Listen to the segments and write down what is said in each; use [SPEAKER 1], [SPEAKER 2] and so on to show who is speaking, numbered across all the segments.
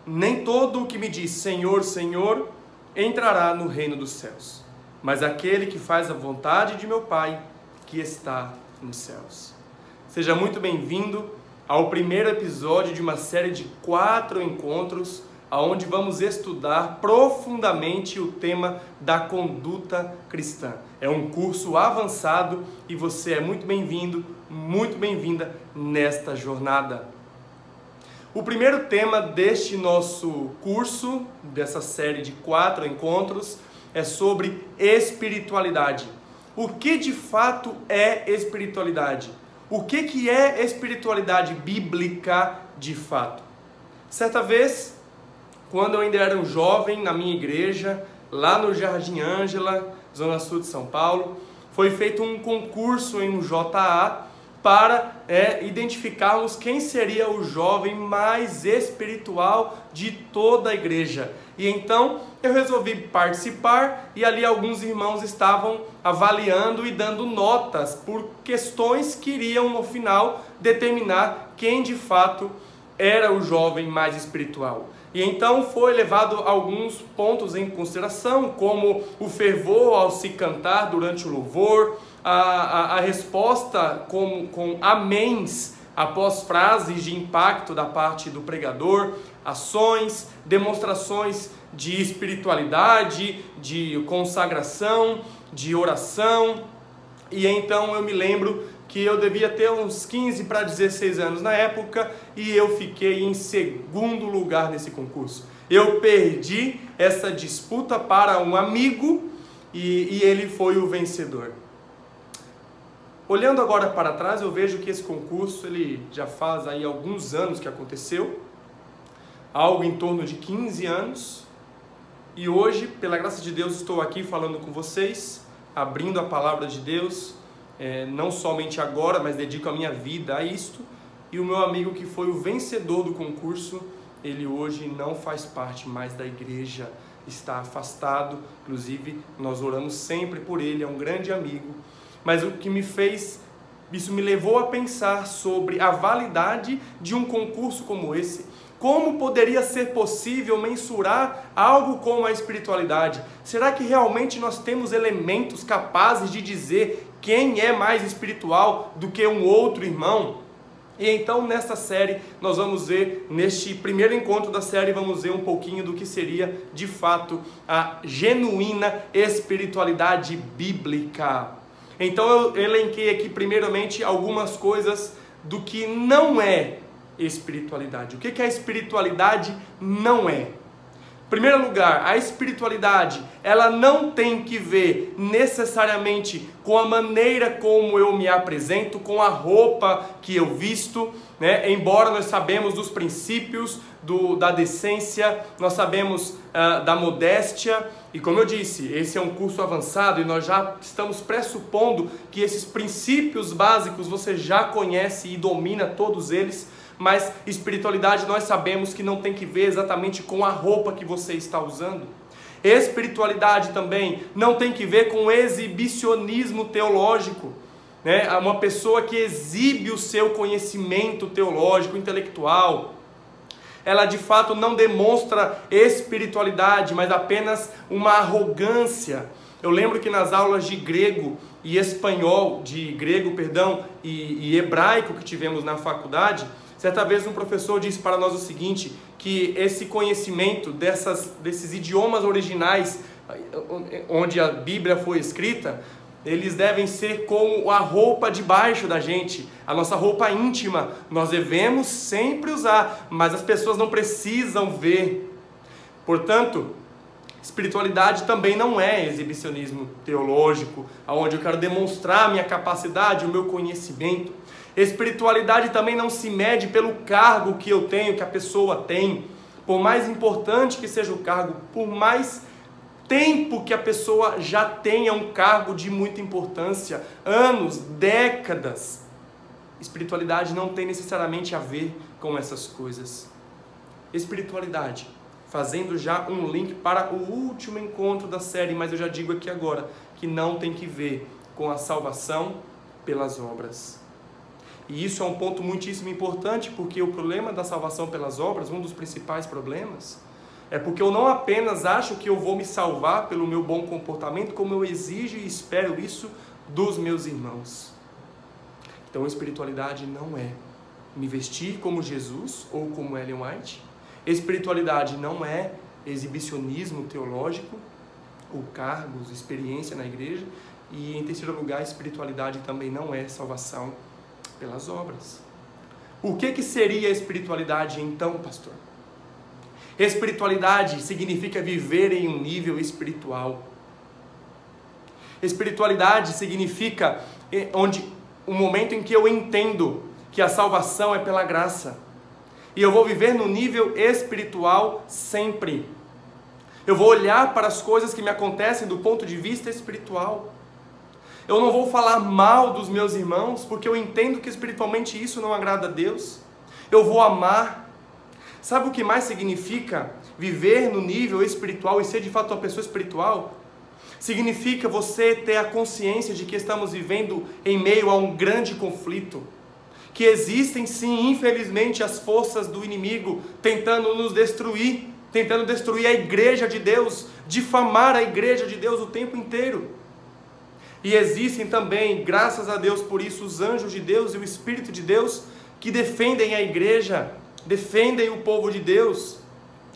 [SPEAKER 1] Nem todo o que me diz Senhor, Senhor entrará no reino dos céus, mas aquele que faz a vontade de meu Pai que está nos céus. Seja muito bem-vindo ao primeiro episódio de uma série de 4 encontros, onde vamos estudar profundamente o tema da conduta cristã. É um curso avançado e você é muito bem-vindo, muito bem-vinda nesta jornada. O primeiro tema deste nosso curso, dessa série de 4 encontros, é sobre espiritualidade. O que de fato é espiritualidade? O que é espiritualidade bíblica de fato? Certa vez, quando eu ainda era um jovem na minha igreja, lá no Jardim Ângela, zona sul de São Paulo, foi feito um concurso em um JA para identificarmos quem seria o jovem mais espiritual de toda a igreja. E então eu resolvi participar e ali alguns irmãos estavam avaliando e dando notas por questões que iriam no final determinar quem de fato era o jovem mais espiritual. E então foi levado alguns pontos em consideração, como o fervor ao se cantar durante o louvor, a resposta com améns após frases de impacto da parte do pregador, ações, demonstrações de espiritualidade, de consagração, de oração. E então eu me lembro que eu devia ter uns 15 para 16 anos na época e eu fiquei em segundo lugar nesse concurso. Eu perdi essa disputa para um amigo e ele foi o vencedor. Olhando agora para trás, eu vejo que esse concurso ele já faz aí alguns anos que aconteceu, algo em torno de 15 anos, e hoje, pela graça de Deus, estou aqui falando com vocês, abrindo a palavra de Deus, não somente agora, mas dedico a minha vida a isto, e o meu amigo que foi o vencedor do concurso, ele hoje não faz parte mais da igreja, está afastado, inclusive nós oramos sempre por ele, é um grande amigo. Mas o que isso me levou a pensar sobre a validade de um concurso como esse. Como poderia ser possível mensurar algo como a espiritualidade? Será que realmente nós temos elementos capazes de dizer quem é mais espiritual do que um outro irmão? E então nessa série nós vamos ver, neste primeiro encontro da série, vamos ver um pouquinho do que seria de fato a genuína espiritualidade bíblica. Então eu elenquei aqui primeiramente algumas coisas do que não é espiritualidade. O que a espiritualidade não é? Em primeiro lugar, a espiritualidade, ela não tem que ver necessariamente com a maneira como eu me apresento, com a roupa que eu visto, né? Embora nós sabemos dos princípios da decência, nós sabemos da modéstia, e como eu disse, esse é um curso avançado e nós já estamos pressupondo que esses princípios básicos você já conhece e domina todos eles. Mas espiritualidade nós sabemos que não tem que ver exatamente com a roupa que você está usando. Espiritualidade também não tem que ver com exibicionismo teológico, né? Uma pessoa que exibe o seu conhecimento teológico, intelectual, ela de fato não demonstra espiritualidade, mas apenas uma arrogância. Eu lembro que nas aulas de grego e espanhol, e hebraico que tivemos na faculdade, certa vez um professor disse para nós o seguinte, que esse conhecimento desses idiomas originais, onde a Bíblia foi escrita, eles devem ser como a roupa debaixo da gente, a nossa roupa íntima, nós devemos sempre usar, mas as pessoas não precisam ver. Portanto, espiritualidade também não é exibicionismo teológico, onde eu quero demonstrar a minha capacidade, o meu conhecimento. Espiritualidade também não se mede pelo cargo que eu tenho, que a pessoa tem. Por mais importante que seja o cargo, por mais tempo que a pessoa já tenha um cargo de muita importância, anos, décadas, espiritualidade não tem necessariamente a ver com essas coisas. Espiritualidade, fazendo já um link para o último encontro da série, mas eu já digo aqui agora, que não tem que ver com a salvação pelas obras. E isso é um ponto muitíssimo importante, porque o problema da salvação pelas obras, um dos principais problemas, é porque eu não apenas acho que eu vou me salvar pelo meu bom comportamento, como eu exijo e espero isso dos meus irmãos. Então, espiritualidade não é me vestir como Jesus ou como Ellen White. Espiritualidade não é exibicionismo teológico, ou cargos, experiência na igreja. E, em terceiro lugar, espiritualidade também não é salvação pelas obras. O que seria espiritualidade então, pastor? Espiritualidade significa viver em um nível espiritual. Espiritualidade significa o momento em que eu entendo que a salvação é pela graça. E eu vou viver no nível espiritual sempre. Eu vou olhar para as coisas que me acontecem do ponto de vista espiritual. Eu não vou falar mal dos meus irmãos, porque eu entendo que espiritualmente isso não agrada a Deus. Eu vou amar. Sabe o que mais significa viver no nível espiritual e ser de fato uma pessoa espiritual? Significa você ter a consciência de que estamos vivendo em meio a um grande conflito. Que existem sim, infelizmente, as forças do inimigo tentando nos destruir, tentando destruir a igreja de Deus, difamar a igreja de Deus o tempo inteiro. E existem também, graças a Deus por isso, os anjos de Deus e o Espírito de Deus que defendem a igreja, defendem o povo de Deus.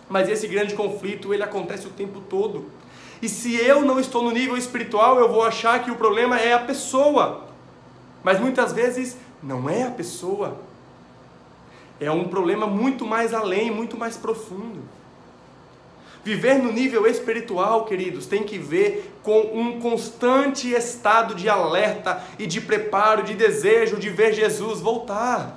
[SPEAKER 1] Mas esse grande conflito, ele acontece o tempo todo. E se eu não estou no nível espiritual, eu vou achar que o problema é a pessoa. Mas muitas vezes não é a pessoa. É um problema muito mais além, muito mais profundo. Viver no nível espiritual, queridos, tem que ver com um constante estado de alerta e de preparo, de desejo de ver Jesus voltar.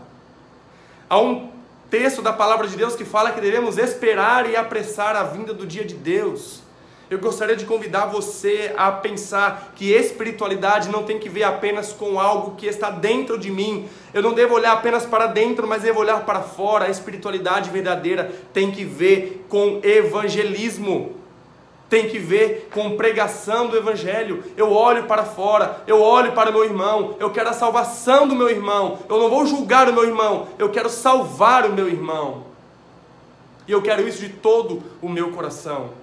[SPEAKER 1] Há um texto da palavra de Deus que fala que devemos esperar e apressar a vinda do dia de Deus. Eu gostaria de convidar você a pensar que espiritualidade não tem que ver apenas com algo que está dentro de mim. Eu não devo olhar apenas para dentro, mas devo olhar para fora. A espiritualidade verdadeira tem que ver com evangelismo. Tem que ver com pregação do evangelho. Eu olho para fora, eu olho para o meu irmão, eu quero a salvação do meu irmão. Eu não vou julgar o meu irmão, eu quero salvar o meu irmão. E eu quero isso de todo o meu coração.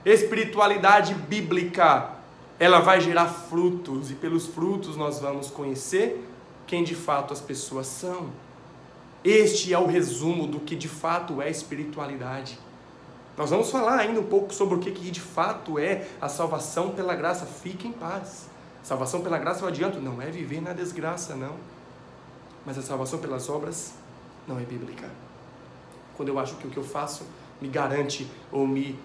[SPEAKER 1] Espiritualidade bíblica, ela vai gerar frutos, e pelos frutos nós vamos conhecer quem de fato as pessoas são. Este é o resumo do que de fato é espiritualidade. Nós vamos falar ainda um pouco sobre o que de fato é a salvação pela graça. Fique em paz. Salvação pela graça, eu adianto, não é viver na desgraça, não. Mas a salvação pelas obras não é bíblica. Quando eu acho que o que eu faço me garante ou me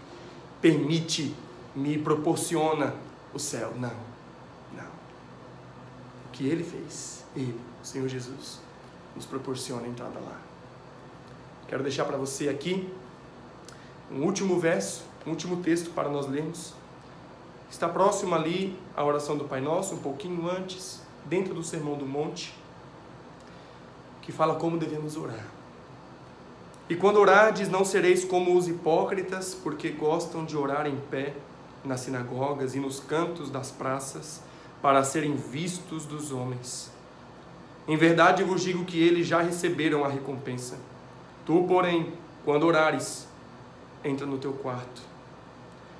[SPEAKER 1] permite, me proporciona o céu. Não, não. O que Ele fez, Ele, o Senhor Jesus, nos proporciona a entrada lá. Quero deixar para você aqui um último verso, um último texto para nós lermos. Está próximo ali a oração do Pai Nosso, um pouquinho antes, dentro do Sermão do Monte, que fala como devemos orar. E quando orardes, não sereis como os hipócritas, porque gostam de orar em pé nas sinagogas e nos cantos das praças, para serem vistos dos homens. Em verdade vos digo que eles já receberam a recompensa. Tu, porém, quando orares, entra no teu quarto,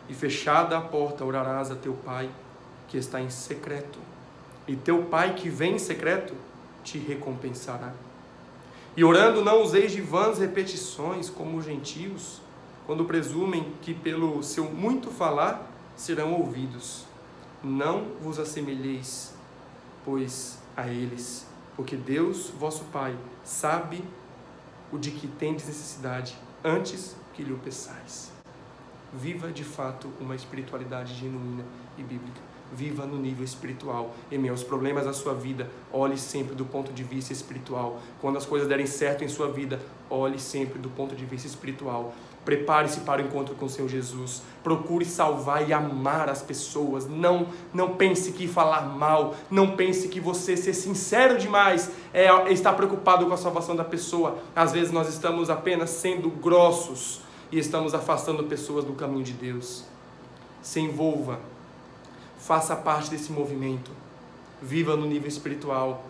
[SPEAKER 1] e fechada a porta orarás a teu Pai, que está em secreto, e teu Pai que vem em secreto te recompensará. E orando não useis de vãs repetições, como os gentios, quando presumem que pelo seu muito falar serão ouvidos. Não vos assemelheis, pois, a eles, porque Deus, vosso Pai, sabe o de que tendes necessidade, antes que lhe o peçais. Viva de fato uma espiritualidade genuína e bíblica. Viva no nível espiritual. Em meio aos problemas da sua vida, olhe sempre do ponto de vista espiritual. Quando as coisas derem certo em sua vida, olhe sempre do ponto de vista espiritual. Prepare-se para o encontro com o Senhor Jesus. Procure salvar e amar as pessoas. Não pense que falar mal, não pense que você ser sincero demais está preocupado com a salvação da pessoa. Às vezes nós estamos apenas sendo grossos e estamos afastando pessoas do caminho de Deus. Se envolva. Faça parte desse movimento. Viva no nível espiritual.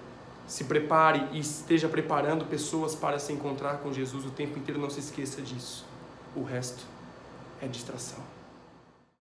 [SPEAKER 1] se prepare e esteja preparando pessoas para se encontrar com Jesus o tempo inteiro, não se esqueça disso. O resto é distração.